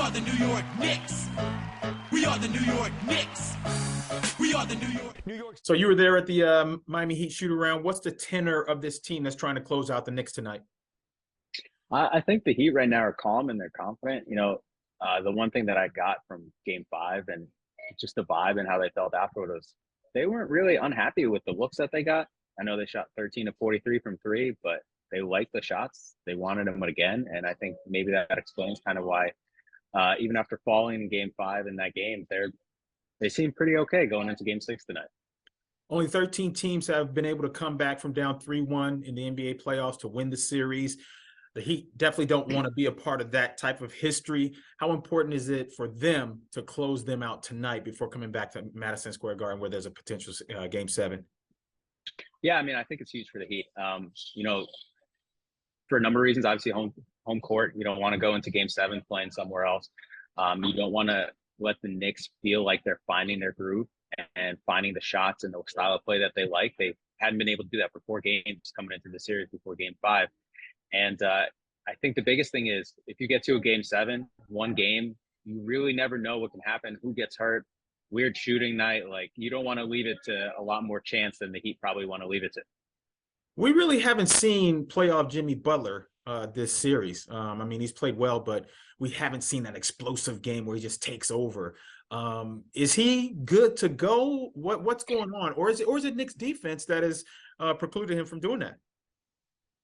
are the New York Knicks. We are the New York Knicks. We are the New York. So you were there at the Miami Heat shoot-around. What's the tenor of this team that's trying to close out the Knicks tonight? I think the Heat right now are calm and they're confident. The one thing that I got from Game 5 and just the vibe and how they felt afterward was they weren't really unhappy with the looks that they got. I know they shot 13 of 43 from three, but they liked the shots. They wanted them again, and I think maybe that explains kind of why, even after falling in Game 5 in that game, they seem pretty okay going into Game 6 tonight. Only 13 teams have been able to come back from down 3-1 in the NBA playoffs to win the series. The Heat definitely don't want to be a part of that type of history. How important is it for them to close them out tonight before coming back to Madison Square Garden where there's a potential Game 7? Yeah, I mean, I think it's huge for the Heat. For a number of reasons, obviously home court. You don't want to go into Game 7 playing somewhere else. You don't want to let the Knicks feel like they're finding their groove and finding the shots and the style of play that they like. They hadn't been able to do that for 4 games coming into the series before Game 5. And I think the biggest thing is if you get to a Game 7, one game, you really never know what can happen, who gets hurt, weird shooting night. Like, you don't want to leave it to a lot more chance than the Heat probably want to leave it to. We really haven't seen playoff Jimmy Butler this series. I mean, he's played well, but we haven't seen that explosive game where he just takes over. Is he good to go? What's going on? Or is it Knicks defense that has precluded him from doing that?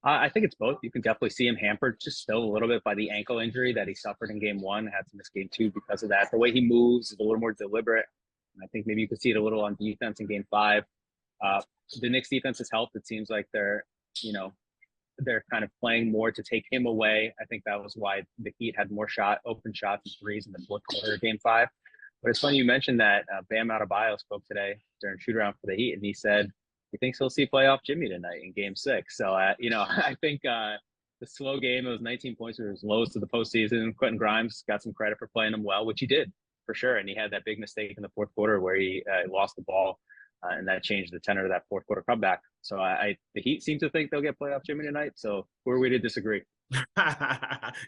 I think it's both. You can definitely see him hampered just still a little bit by the ankle injury that he suffered in Game 1, had to miss Game 2 because of that. The way he moves is a little more deliberate. And I think maybe you could see it a little on defense in Game 5. The Knicks defense has helped. It seems like they're kind of playing more to take him away. I think that was why the Heat had more open shots and threes in the fourth quarter of Game 5. But it's funny you mentioned that Bam Adebayo spoke today during shoot-around for the Heat, and he said he thinks he'll see playoff Jimmy tonight in Game 6. So, I think the slow game, those 19 points were his lowest of the postseason. Quentin Grimes got some credit for playing him well, which he did for sure. And he had that big mistake in the fourth quarter where he lost the ball, and that changed the tenor of that fourth quarter comeback. So the Heat seem to think they'll get playoff Jimmy tonight. So who are we to disagree?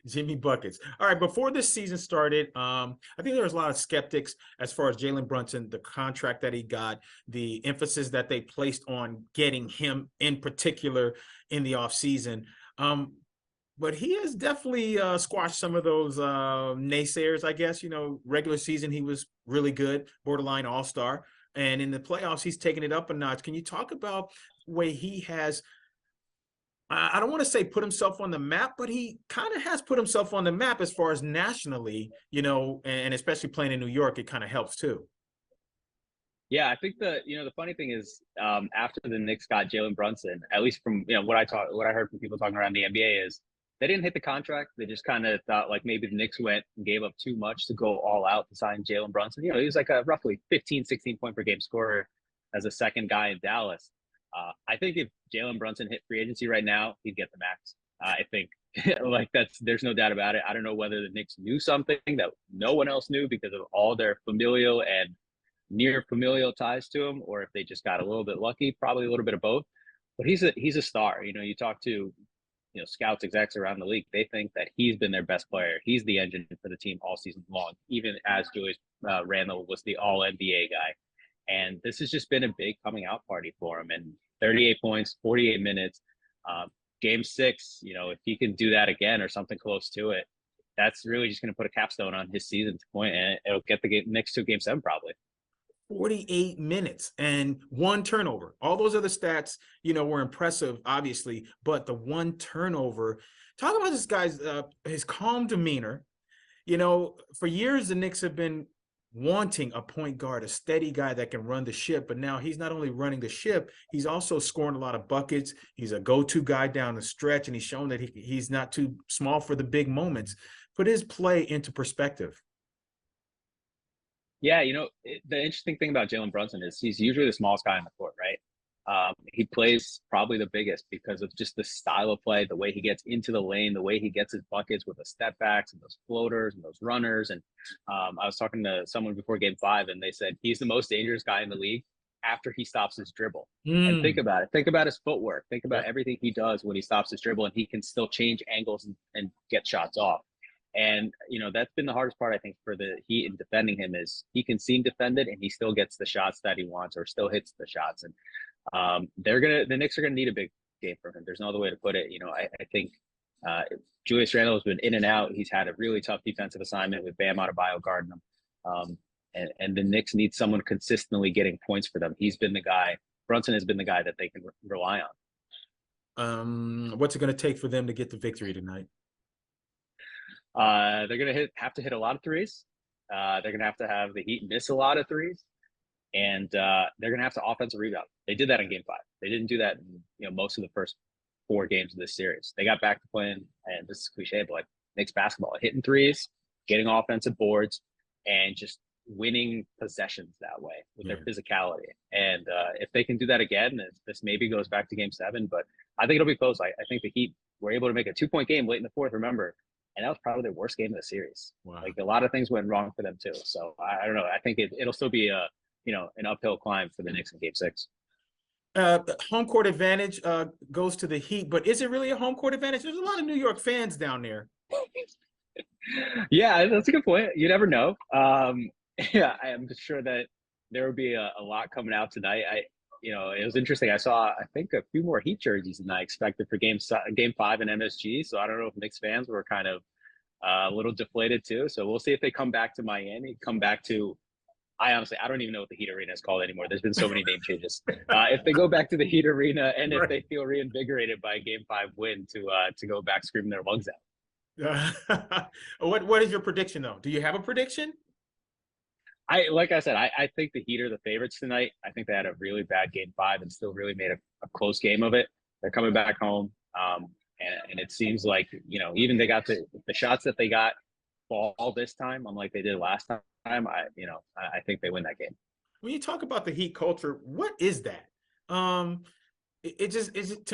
Jimmy buckets. All right, before this season started, I think there was a lot of skeptics as far as Jalen Brunson, the contract that he got, the emphasis that they placed on getting him in particular in the offseason. But he has definitely squashed some of those naysayers, I guess. Regular season, he was really good, borderline all-star. And in the playoffs, he's taken it up a notch. Can you talk about the way he has, I don't want to say put himself on the map, but he kind of has put himself on the map as far as nationally, and especially playing in New York, it kind of helps too. Yeah, I think the funny thing is after the Knicks got Jalen Brunson, at least from what I heard from people talking around the NBA is they didn't hit the contract. They just kind of thought like maybe the Knicks went and gave up too much to go all out to sign Jalen Brunson. He was like a roughly 15, 16 point per game scorer as a second guy in Dallas. I think if Jalen Brunson hit free agency right now, he'd get the max. I think there's no doubt about it. I don't know whether the Knicks knew something that no one else knew because of all their familial and near familial ties to him, or if they just got a little bit lucky, probably a little bit of both. But he's a star. You talk to scouts, execs around the league, they think that he's been their best player. He's the engine for the team all season long, even as Julius Randle was the all-NBA guy. And this has just been a big coming out party for him. And 38 points, 48 minutes, Game 6, if he can do that again or something close to it, that's really just going to put a capstone on his season point, and it'll get the Knicks to Game 7 probably. 48 minutes and 1 turnover. All those other stats, were impressive, obviously, but the 1 turnover, talk about this guy's, his calm demeanor. For years, the Knicks have been wanting a point guard, a steady guy that can run the ship, but now he's not only running the ship, he's also scoring a lot of buckets. He's a go-to guy down the stretch, and he's shown that he's not too small for the big moments. Put his play into perspective. Yeah, the interesting thing about Jalen Brunson is he's usually the smallest guy on the court, right? He plays probably the biggest because of just the style of play, the way he gets into the lane, the way he gets his buckets with the step backs and those floaters and those runners. And I was talking to someone before Game 5, and they said he's the most dangerous guy in the league after he stops his dribble. And think about it. Think about his footwork. Think about everything he does when he stops his dribble, and he can still change angles and get shots off. And, that's been the hardest part, I think, for the Heat in defending him is he can seem defended and he still gets the shots that he wants or still hits the shots. And the Knicks are gonna need a big game from him. There's no other way to put it. I think Julius Randle has been in and out. He's had a really tough defensive assignment with Bam Adebayo guarding him. And the Knicks need someone consistently getting points for them. He's been the guy. Brunson has been the guy that they can rely on. What's it going to take for them to get the victory tonight? They're going to have to hit a lot of threes. They're going to have the Heat miss a lot of threes. And they're going to have to offensive rebound. They did that in Game 5. They didn't do that in most of the first 4 games of this series. They got back to playing, and this is cliche, but like Knicks basketball, hitting threes, getting offensive boards, and just winning possessions that way with their physicality. And if they can do that again, this maybe goes back to Game 7, but I think it'll be close. I think the Heat were able to make a 2-point game late in the fourth, remember, and that was probably their worst game of the series. Wow. Like a lot of things went wrong for them too. So I don't know. I think it'll still be an uphill climb for the Knicks in Game 6. Home court advantage goes to the Heat, but is it really a home court advantage? There's a lot of New York fans down there. Yeah, that's a good point. You never know. Yeah, I am sure that there will be a lot coming out tonight. It was interesting. I saw, I think, a few more Heat jerseys than I expected for Game 5 in MSG. So I don't know if Knicks fans were kind of a little deflated too. So we'll see if they come back to Miami, I don't even know what the Heat Arena is called anymore. There's been so many name changes. If they go back to the Heat Arena and if they feel reinvigorated by a Game 5 win to go back screaming their lungs out. What is your prediction though? Do you have a prediction? Like I said, I think the Heat are the favorites tonight. I think they had a really bad Game 5 and still really made a close game of it. They're coming back home, and it seems like even they got the shots that they got fall this time, unlike they did last time. I think they win that game. When you talk about the Heat culture, what is that? To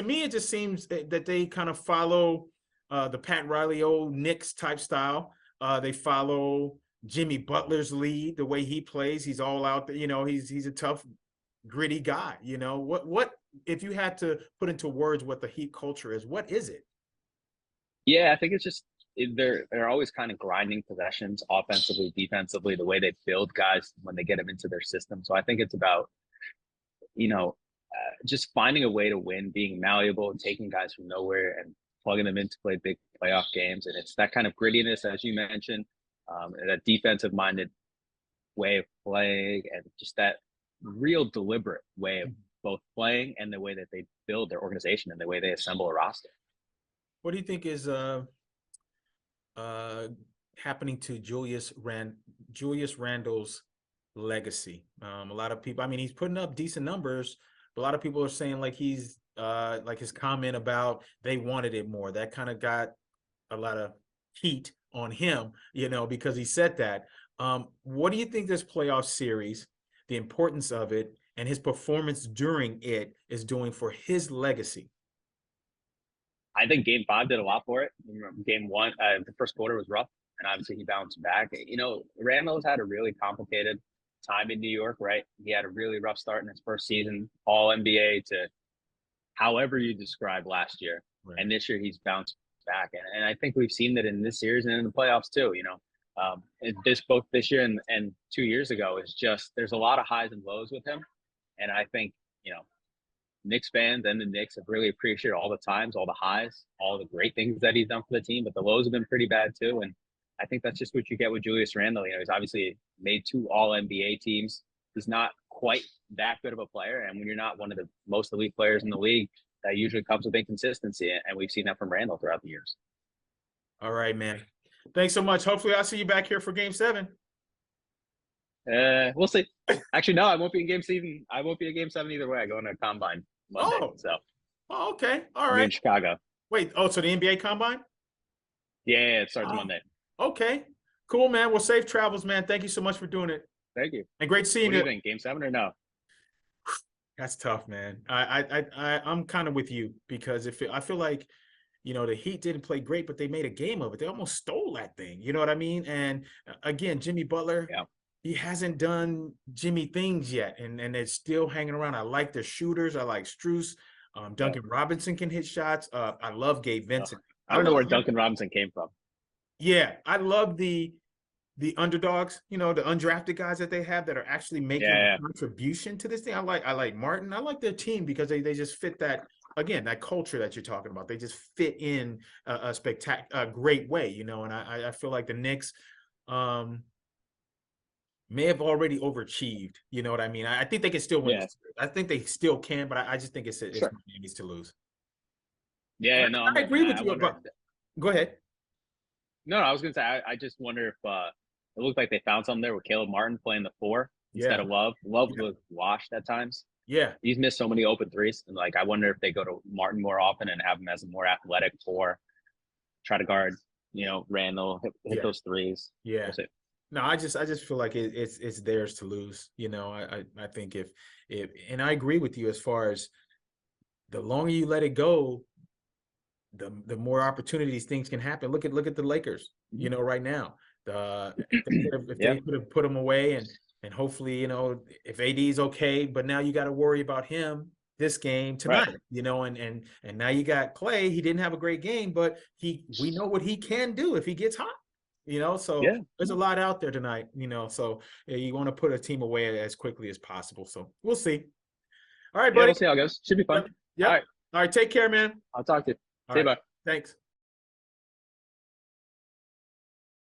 me, it just seems that they kind of follow the Pat Riley old Knicks type style. They follow Jimmy Butler's lead, the way he plays. He's all out there. He's a tough, gritty guy. What if you had to put into words what the Heat culture is? What is it? Yeah, I think it's just they're always kind of grinding possessions, offensively, defensively. The way they build guys when they get them into their system. So I think it's about just finding a way to win, being malleable, and taking guys from nowhere and plugging them in to play big playoff games. And it's that kind of grittiness, as you mentioned. That defensive-minded way of playing and just that real deliberate way of both playing and the way that they build their organization and the way they assemble a roster. What do you think is happening to Julius Randle's legacy? A lot of people, he's putting up decent numbers, but a lot of people are saying like he's like his comment about they wanted it more. That kind of got a lot of heat on him, because he said that. What do you think this playoff series, the importance of it, and his performance during it is doing for his legacy? I think Game 5 did a lot for it. Game 1, the first quarter was rough, and obviously he bounced back. Randle's had a really complicated time in New York, right? He had a really rough start in his first season, all NBA to however you describe last year. Right. And this year he's bounced back. And I think we've seen that in this series and in the playoffs too, both this year and 2 years ago is just, there's a lot of highs and lows with him. And I think, Knicks fans and the Knicks have really appreciated all the times, all the highs, all the great things that he's done for the team, but the lows have been pretty bad too. And I think that's just what you get with Julius Randle. He's obviously made 2 All-NBA teams. He's not quite that good of a player. And when you're not one of the most elite players in the league, that usually comes with inconsistency. And we've seen that from Randle throughout the years. All right, man. Thanks so much. Hopefully I'll see you back here for Game 7. We'll see. Actually, no, I won't be in Game 7. I won't be in Game 7 either way. I go into a combine Monday. Oh, okay. All right. I'm in Chicago. Wait, so the NBA combine? Yeah, it starts Monday. Okay. Cool, man. Well, safe travels, man. Thank you so much for doing it. Thank you. And great seeing you. What do you think? Game 7 or no? That's tough, man. I'm kind of with you because I feel like, the Heat didn't play great, but they made a game of it. They almost stole that thing. You know what I mean? And again, Jimmy Butler, he hasn't done Jimmy things yet, and it's still hanging around. I like the shooters. I like Strus. Duncan Robinson can hit shots. I love Gabe Vincent. I don't know where Duncan Robinson came from. Yeah, I love the underdogs, the undrafted guys that they have that are actually making a contribution to this thing. I like Martin. I like their team because they just fit that, again, that culture that you're talking about. They just fit in a great way, and I feel like the Knicks may have already overachieved. You know what I mean? I think they can still win. Yeah. I think they still can, but I just think it's Sure. Miami's to lose. Yeah, no, I agree with you about. Go ahead. No, I was gonna say I just wonder if it looked like they found something there with Caleb Martin playing the 4 instead of Love. Love was washed at times. Yeah, he's missed so many open threes, and like I wonder if they go to Martin more often and have him as a more athletic 4, try to guard, Randle, hit those threes. Yeah. We'll see. No, I just feel like it's theirs to lose. I think if and I agree with you as far as the longer you let it go, the more opportunities things can happen. Look at the Lakers, right now. If they could have put them away and hopefully, if AD is okay, but now you got to worry about him this game tonight, and now you got Clay. He didn't have a great game, but we know what he can do if he gets hot. So there's a lot out there tonight, so you want to put a team away as quickly as possible. So we'll see. All right, buddy. We'll see how it goes. Should be fun. Yeah. All right. Take care, man. I'll talk to you. See you, bye. Thanks.